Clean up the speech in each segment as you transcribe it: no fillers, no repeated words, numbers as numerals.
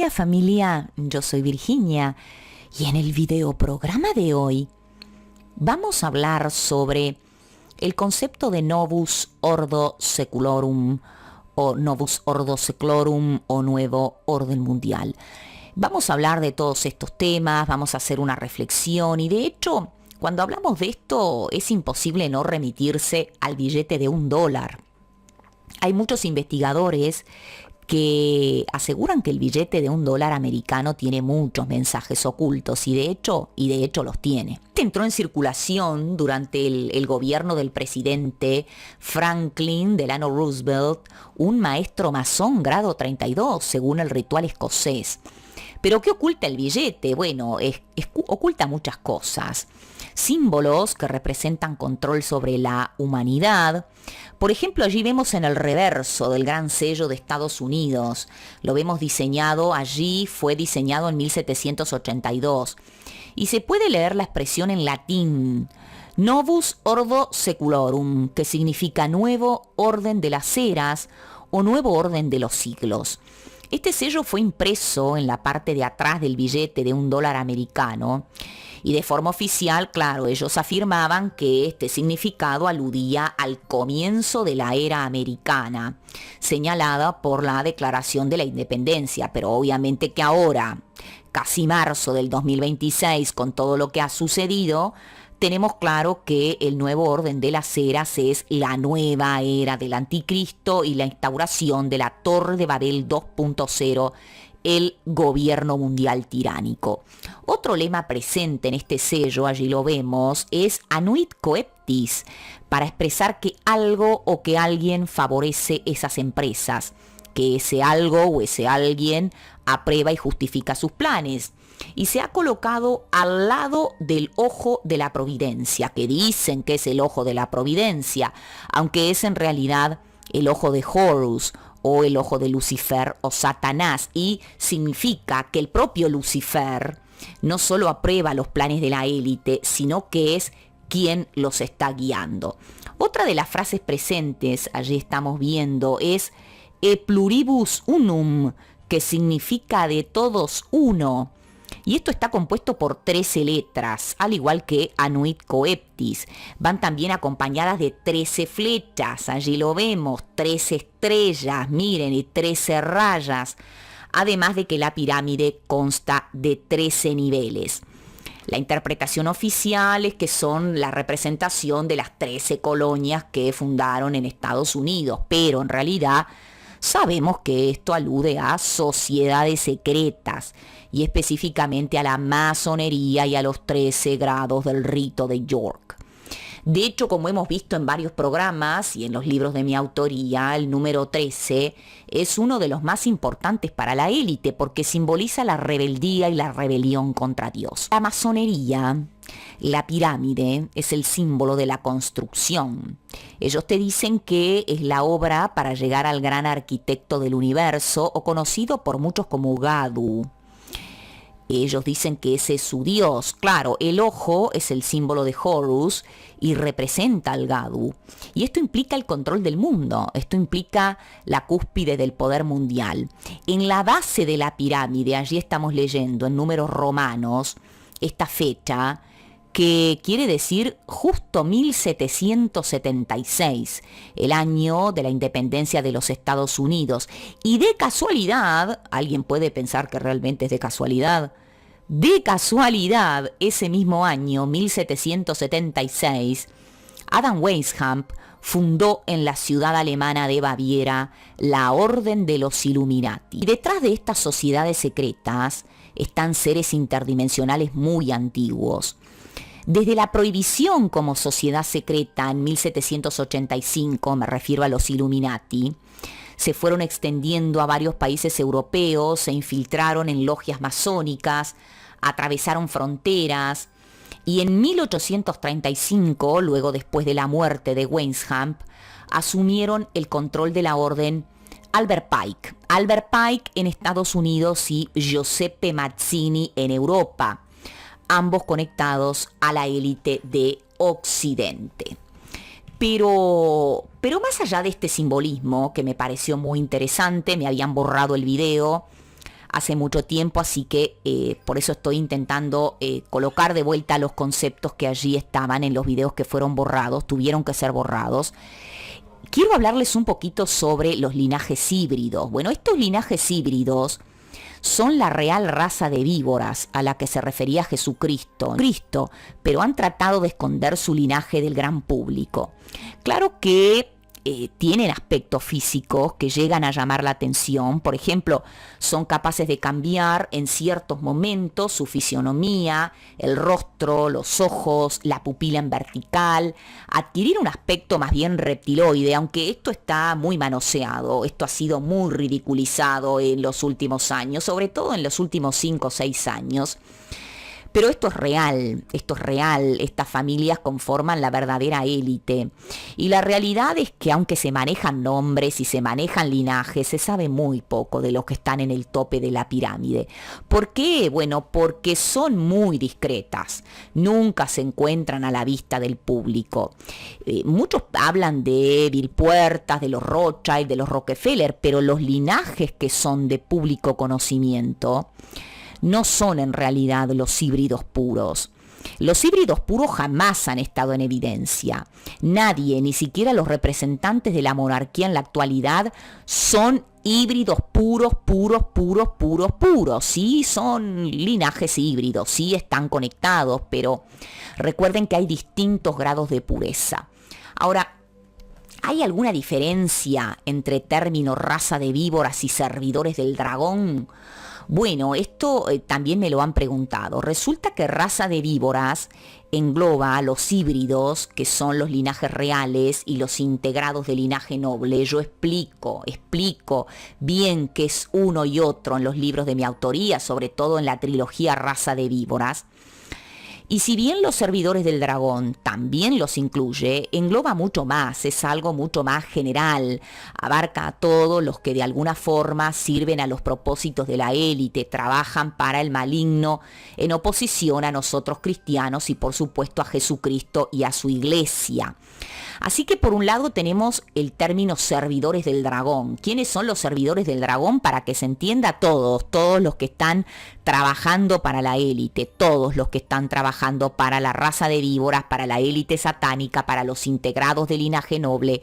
día, familia, yo soy Virginia y en el videoprograma de hoy vamos a hablar sobre el concepto de Novus Ordo Seclorum o Novus Ordo Seclorum o Nuevo Orden Mundial. Vamos a hablar de todos estos temas, vamos a hacer una reflexión y de hecho, cuando hablamos de esto es imposible no remitirse al billete de $1. Hay muchos investigadores que aseguran que el billete de $1 americano tiene muchos mensajes ocultos y de hecho los tiene. Entró en circulación durante el gobierno del presidente Franklin Delano Roosevelt, un maestro masón grado 32, según el ritual escocés. ¿Pero qué oculta el billete? Bueno, oculta muchas cosas. Símbolos que representan control sobre la humanidad. Por ejemplo, allí vemos en el reverso del gran sello de Estados Unidos. Lo vemos diseñado allí, fue diseñado en 1782. Y se puede leer la expresión en latín, Novus Ordo Seclorum, que significa nuevo orden de las eras o nuevo orden de los siglos. Este sello fue impreso en la parte de atrás del billete de $1 americano y de forma oficial, claro, ellos afirmaban que este significado aludía al comienzo de la era americana, señalada por la Declaración de la Independencia, pero obviamente que ahora, casi marzo del 2026, con todo lo que ha sucedido, tenemos claro que el nuevo orden de las eras es la nueva era del anticristo y la instauración de la Torre de Babel 2.0, el gobierno mundial tiránico. Otro lema presente en este sello, allí lo vemos, es Anuit Coeptis, para expresar que algo o que alguien favorece esas empresas, que ese algo o ese alguien aprueba y justifica sus planes. Y se ha colocado al lado del ojo de la providencia, que dicen que es el ojo de la providencia, aunque es en realidad el ojo de Horus o el ojo de Lucifer o Satanás, y significa que el propio Lucifer no solo aprueba los planes de la élite, sino que es quien los está guiando. Otra de las frases presentes, allí estamos viendo, es E pluribus unum, que significa de todos uno. Y esto está compuesto por 13 letras, al igual que Anuit Coeptis. Van también acompañadas de 13 flechas, allí lo vemos, 13 estrellas, miren, y 13 rayas. Además de que la pirámide consta de 13 niveles. La interpretación oficial es que son la representación de las 13 colonias que fundaron en Estados Unidos, pero en realidad sabemos que esto alude a sociedades secretas y específicamente a la masonería y a los 13 grados del rito de York. De hecho, como hemos visto en varios programas y en los libros de mi autoría, el número 13 es uno de los más importantes para la élite porque simboliza la rebeldía y la rebelión contra Dios. La masonería, la pirámide, es el símbolo de la construcción. Ellos te dicen que es la obra para llegar al gran arquitecto del universo o conocido por muchos como Gadu. Ellos dicen que ese es su dios. Claro, el ojo es el símbolo de Horus y representa al Gadu. Y esto implica el control del mundo. Esto implica la cúspide del poder mundial. En la base de la pirámide, allí estamos leyendo en números romanos esta fecha que quiere decir justo 1776, el año de la independencia de los Estados Unidos. Y de casualidad, alguien puede pensar que realmente es de casualidad, ese mismo año, 1776, Adam Weishaupt fundó en la ciudad alemana de Baviera la Orden de los Illuminati. Y detrás de estas sociedades secretas están seres interdimensionales muy antiguos. Desde la prohibición como sociedad secreta en 1785, me refiero a los Illuminati, se fueron extendiendo a varios países europeos, se infiltraron en logias masónicas, atravesaron fronteras y en 1835, luego después de la muerte de Weishaupt, asumieron el control de la orden Albert Pike. Albert Pike en Estados Unidos y Giuseppe Mazzini en Europa, ambos conectados a la élite de Occidente. Pero más allá de este simbolismo, que me pareció muy interesante, me habían borrado el video, hace mucho tiempo, así que por eso estoy intentando colocar de vuelta los conceptos que allí estaban en los videos que fueron borrados, tuvieron que ser borrados. Quiero hablarles un poquito sobre los linajes híbridos. Bueno, estos linajes híbridos son la real raza de víboras a la que se refería Jesucristo, pero han tratado de esconder su linaje del gran público. Claro que tienen aspectos físicos que llegan a llamar la atención. Por ejemplo, son capaces de cambiar en ciertos momentos su fisionomía, el rostro, los ojos, la pupila en vertical, adquirir un aspecto más bien reptiloide, aunque esto está muy manoseado, esto ha sido muy ridiculizado en los últimos años, sobre todo en los últimos 5 o 6 años. Pero esto es real, estas familias conforman la verdadera élite. Y la realidad es que aunque se manejan nombres y se manejan linajes, se sabe muy poco de los que están en el tope de la pirámide. ¿Por qué? Bueno, porque son muy discretas, nunca se encuentran a la vista del público. Muchos hablan de Bill Puertas, de los Rothschild, de los Rockefeller, pero los linajes que son de público conocimiento no son en realidad los híbridos puros. Los híbridos puros jamás han estado en evidencia. Nadie, ni siquiera los representantes de la monarquía en la actualidad, son híbridos puros. Sí, son linajes híbridos, sí están conectados, pero recuerden que hay distintos grados de pureza. Ahora, ¿hay alguna diferencia entre término raza de víboras y servidores del dragón? Bueno, esto también me lo han preguntado. Resulta que raza de víboras engloba a los híbridos, que son los linajes reales, y los integrados de linaje noble. Yo explico bien qué es uno y otro en los libros de mi autoría, sobre todo en la trilogía Raza de Víboras. Y si bien los servidores del dragón también los incluye, engloba mucho más, es algo mucho más general, abarca a todos los que de alguna forma sirven a los propósitos de la élite, trabajan para el maligno en oposición a nosotros cristianos y por supuesto a Jesucristo y a su iglesia. Así que por un lado tenemos el término servidores del dragón. ¿Quiénes son los servidores del dragón? Para que se entienda todos los que están trabajando para la élite, todos los que están trabajando para la raza de víboras, para la élite satánica, para los integrados del linaje noble.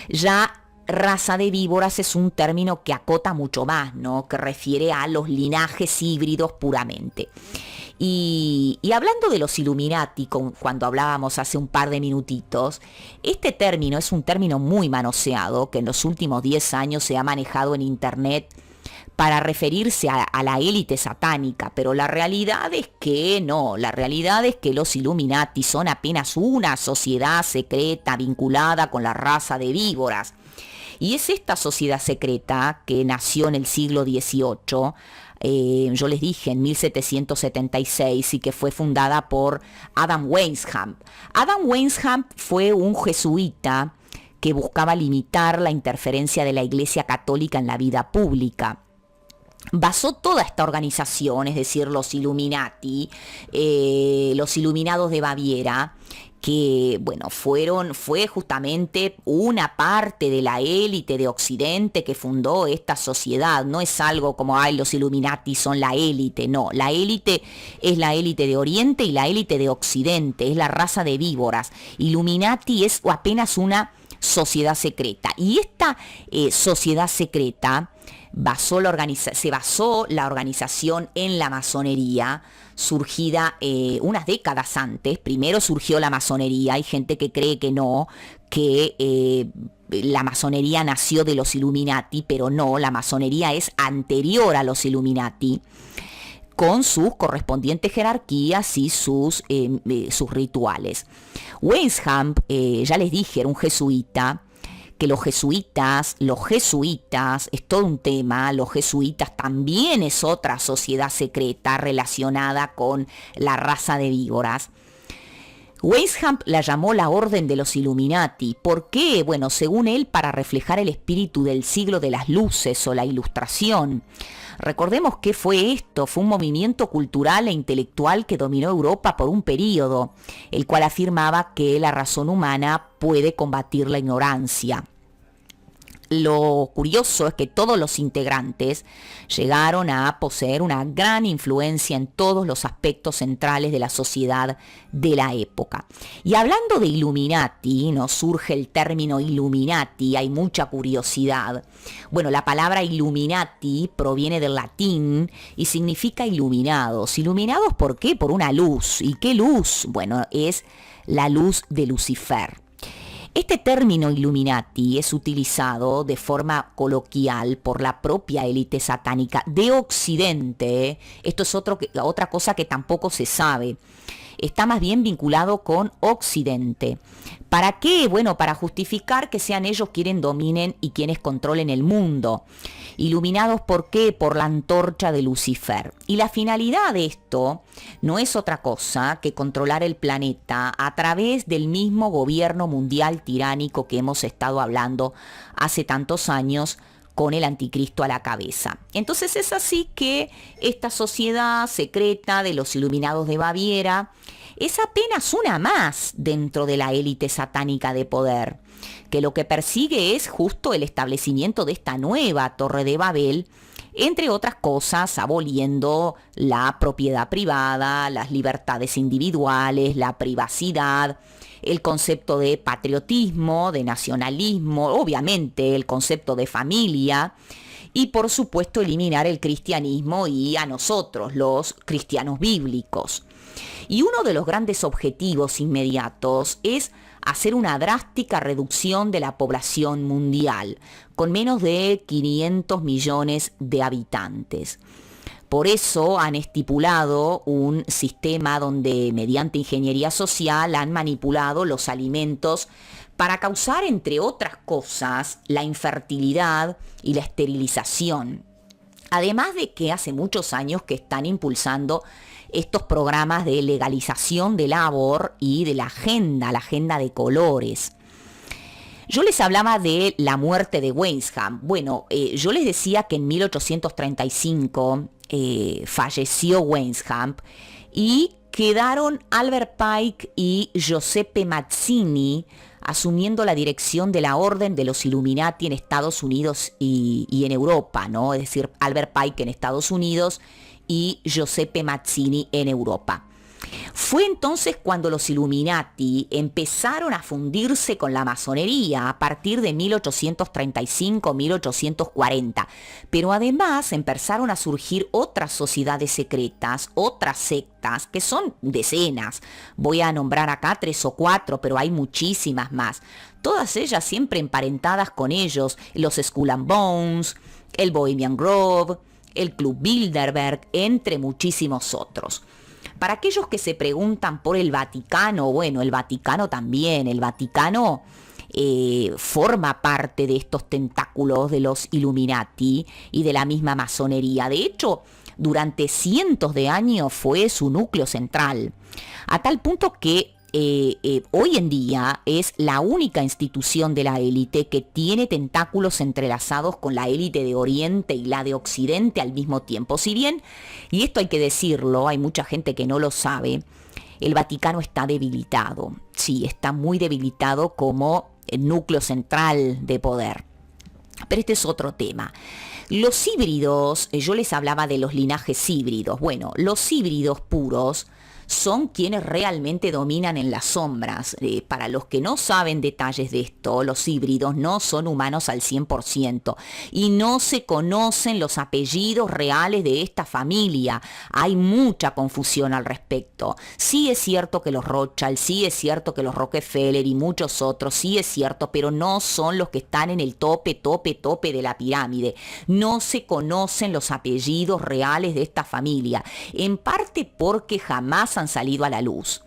Ya raza de víboras es un término que acota mucho más, ¿no? Que refiere a los linajes híbridos puramente. Y hablando de los Illuminati, cuando hablábamos hace un par de minutitos, este término es un término muy manoseado que en los últimos 10 años se ha manejado en internet para referirse a la élite satánica, pero la realidad es que no, la realidad es que los Illuminati son apenas una sociedad secreta vinculada con la raza de víboras. Y es esta sociedad secreta que nació en el siglo XVIII, yo les dije en 1776, y que fue fundada por Adam Weishaupt. Adam Weishaupt fue un jesuita que buscaba limitar la interferencia de la Iglesia Católica en la vida pública. Basó toda esta organización, es decir, los Illuminati, los Iluminados de Baviera, que bueno, fue justamente una parte de la élite de Occidente que fundó esta sociedad. No es algo como, los Illuminati son la élite, no, la élite es la élite de Oriente y la élite de Occidente, es la raza de víboras. Illuminati es apenas una sociedad secreta, y esta sociedad secreta se basó la organización en la masonería, surgida unas décadas antes. Primero surgió la masonería, hay gente que cree que no, que la masonería nació de los Illuminati, pero no, la masonería es anterior a los Illuminati, con sus correspondientes jerarquías y sus rituales. Weishaupt, ya les dije, era un jesuita, que los jesuitas, es todo un tema. Los jesuitas también es otra sociedad secreta relacionada con la raza de víboras. Weishaupt la llamó la Orden de los Illuminati. ¿Por qué? Bueno, según él, para reflejar el espíritu del siglo de las luces o la Ilustración. Recordemos qué fue esto. Fue un movimiento cultural e intelectual que dominó Europa por un período, el cual afirmaba que la razón humana puede combatir la ignorancia. Lo curioso es que todos los integrantes llegaron a poseer una gran influencia en todos los aspectos centrales de la sociedad de la época. Y hablando de Illuminati, nos surge el término Illuminati, hay mucha curiosidad. Bueno, la palabra Illuminati proviene del latín y significa iluminados. ¿Iluminados por qué? Por una luz. ¿Y qué luz? Bueno, es la luz de Lucifer. Este término Illuminati es utilizado de forma coloquial por la propia élite satánica de Occidente. Esto es otra cosa que tampoco se sabe. Está más bien vinculado con Occidente. ¿Para qué? Bueno, para justificar que sean ellos quienes dominen y quienes controlen el mundo. Iluminados, ¿por qué? Por la antorcha de Lucifer. Y la finalidad de esto no es otra cosa que controlar el planeta a través del mismo gobierno mundial tiránico que hemos estado hablando hace tantos años, con el anticristo a la cabeza. Entonces es así que esta sociedad secreta de los iluminados de Baviera es apenas una más dentro de la élite satánica de poder, que lo que persigue es justo el establecimiento de esta nueva Torre de Babel, entre otras cosas aboliendo la propiedad privada, las libertades individuales, la privacidad, el concepto de patriotismo, de nacionalismo, obviamente el concepto de familia y por supuesto eliminar el cristianismo y a nosotros, los cristianos bíblicos. Y uno de los grandes objetivos inmediatos es hacer una drástica reducción de la población mundial, con menos de 500 millones de habitantes. Por eso han estipulado un sistema donde mediante ingeniería social han manipulado los alimentos para causar, entre otras cosas, la infertilidad y la esterilización. Además de que hace muchos años que están impulsando estos programas de legalización del aborto y de la agenda de colores. Yo les hablaba de la muerte de Weishaupt. Bueno, yo les decía que en 1835 falleció Weishaupt y quedaron Albert Pike y Giuseppe Mazzini asumiendo la dirección de la Orden de los Illuminati en Estados Unidos y en Europa, ¿no? Es decir, Albert Pike en Estados Unidos y Giuseppe Mazzini en Europa. Fue entonces cuando los Illuminati empezaron a fundirse con la masonería a partir de 1835-1840, pero además empezaron a surgir otras sociedades secretas, otras sectas, que son decenas. Voy a nombrar acá 3 o 4, pero hay muchísimas más. Todas ellas siempre emparentadas con ellos, los Skull and Bones, el Bohemian Grove, el Club Bilderberg, entre muchísimos otros. Para aquellos que se preguntan por el Vaticano, bueno, el Vaticano también, el Vaticano forma parte de estos tentáculos de los Illuminati y de la misma masonería. De hecho, durante cientos de años fue su núcleo central, a tal punto que hoy en día es la única institución de la élite que tiene tentáculos entrelazados con la élite de Oriente y la de Occidente al mismo tiempo. Si bien, y esto hay que decirlo, hay mucha gente que no lo sabe, el Vaticano está debilitado. Sí, está muy debilitado como el núcleo central de poder. Pero este es otro tema. Los híbridos, yo les hablaba de los linajes híbridos. Bueno, los híbridos puros son quienes realmente dominan en las sombras. Para los que no saben detalles de esto, los híbridos no son humanos al 100% y no se conocen los apellidos reales de esta familia. Hay mucha confusión al respecto. Sí es cierto que los Rothschild, sí es cierto que los Rockefeller y muchos otros, sí es cierto, pero no son los que están en el tope de la pirámide. No se conocen los apellidos reales de esta familia, en parte porque jamás han salido a la luz.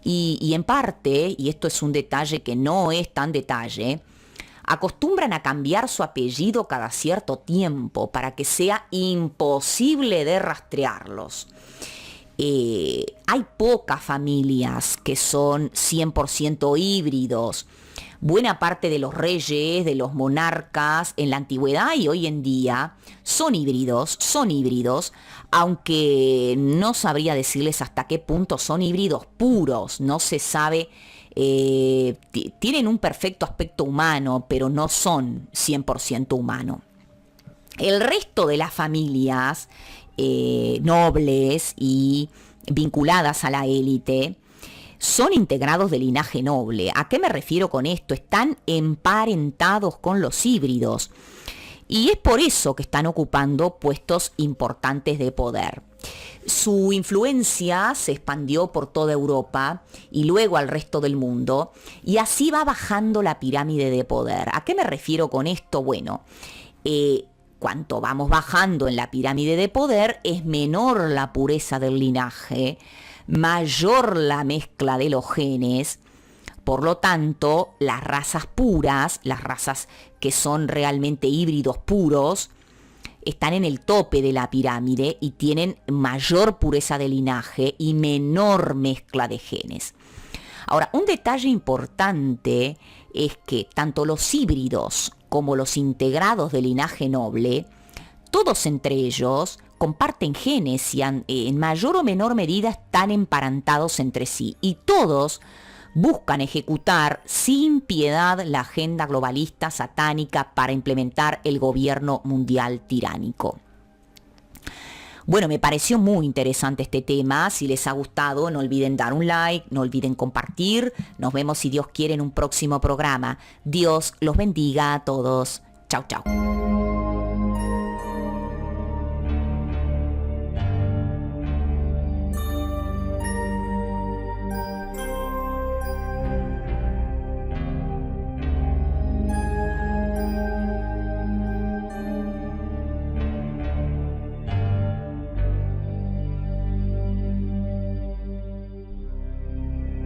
Y en parte, y esto es un detalle que no es tan detalle, acostumbran a cambiar su apellido cada cierto tiempo para que sea imposible de rastrearlos. Hay pocas familias que son 100% híbridos. Buena parte de los reyes, de los monarcas en la antigüedad y hoy en día son híbridos, aunque no sabría decirles hasta qué punto son híbridos puros. No se sabe tienen un perfecto aspecto humano, pero no son 100% humanos. El resto de las familias nobles y vinculadas a la élite son integrados de linaje noble. ¿A qué me refiero con esto? Están emparentados con los híbridos y es por eso que están ocupando puestos importantes de poder. Su influencia se expandió por toda Europa y luego al resto del mundo, y así va bajando la pirámide de poder. ¿A qué me refiero con esto? Bueno, cuanto vamos bajando en la pirámide de poder, es menor la pureza del linaje, mayor la mezcla de los genes. Por lo tanto, las razas puras, las razas que son realmente híbridos puros, están en el tope de la pirámide y tienen mayor pureza de linaje y menor mezcla de genes. Ahora, un detalle importante es que tanto los híbridos como los integrados de linaje noble, todos entre ellos comparten genes y en mayor o menor medida están emparentados entre sí, y todos buscan ejecutar sin piedad la agenda globalista satánica para implementar el gobierno mundial tiránico. Bueno, me pareció muy interesante este tema. Si les ha gustado, no olviden dar un like, no olviden compartir. Nos vemos, si Dios quiere, en un próximo programa. Dios los bendiga a todos. Chau, chau.